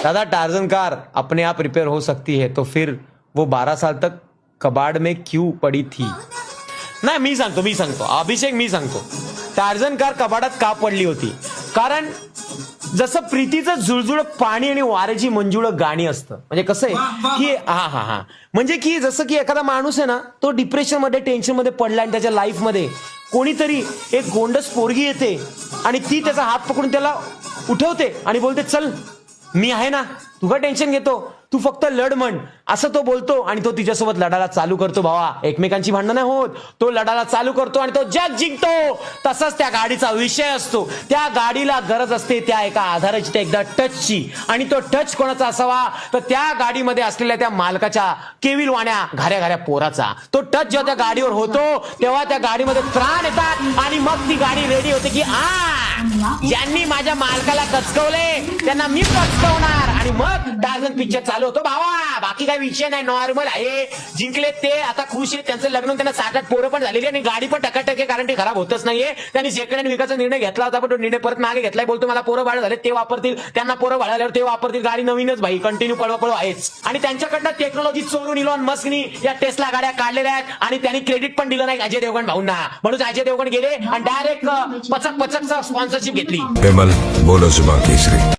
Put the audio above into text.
दादा torsion car अपने आप रिपेयर हो सकती है तो फिर वो 12 साल तक कबाड़ में क्यों पड़ी थी? नाही मी सांगतो अभिषेक, मी सांगतो टार्झन कार कबाडात का पडली होती. कारण जसं प्रीतीचं जुळजुळ पाणी आणि वाऱ्याची मंजुळ गाणी असतं. म्हणजे कसं आहे की हा म्हणजे की जसं की एखादा माणूस आहे ना, तो डिप्रेशन मध्ये टेन्शन मध्ये पडला आणि त्याच्या लाईफ मध्ये कोणीतरी एक गोंडस पोरगी येते आणि ती त्याचा हात पकडून त्याला उठवते आणि बोलते चल मी आहे ना, तू का टेन्शन घेतो, तू फक्त लढ म्हण, असं तो बोलतो आणि तो तिच्यासोबत लढायला चालू करतो. भावा, एकमेकांची भांडणं नाही होत, तो लढायला चालू करतो आणि तो जग जिंकतो. तसाच त्या गाडीचा विषय असतो. त्या गाडीला गरज असते त्या एका आधाराची, त्या एकदा टचची. आणि तो टच कोणाचा असावा तर त्या गाडीमध्ये असलेल्या त्या मालकाच्या केविल वाण्या घाऱ्या घाऱ्या पोराचा. तो टच जेव्हा त्या गाडीवर होतो तेव्हा त्या गाडीमध्ये प्राण येतात आणि मग ती गाडी रेडी होते की ज्यांनी माझ्या मालकाला कचकवले त्यांना मी कचकवणार. आणि मग टार्झन पिक्चर चालू होतो. भावा, बाकी काही विषय नाही, नॉर्मल आहे. जिंकले ते आता खुश आहे, त्यांचं लग्न, त्यांना 7-8 पोरं पण झालेली आणि गाडी पण टकाटक आहे, कारण ती खराब होतच नाहीये. त्यांनी सेकंड हँड विकायचा निर्णय घेतला होता पण तो निर्णय परत मागे घेतलाय. बोलतो मला पोरं बाळ झाले ते वापरतील, त्यांना पोरं बाळ झाल्यावर ते वापरतील. गाडी नवीनच भाई, कंटिन्यू पळवा आहेच. आणि त्यांच्याकडनं टेक्नॉलॉजी चोरून इलॉन मस्कनी या टेस्ला गाड्या काढलेल्या आहेत आणि त्यांनी क्रेडिट पण दिलं नाही अजय देवगण भाऊंना. म्हणून अजय देवगण गेले आणि डायरेक्ट पचक स्पॉन्सरशिप घेतली. विमल बोलो जुबान केसरी.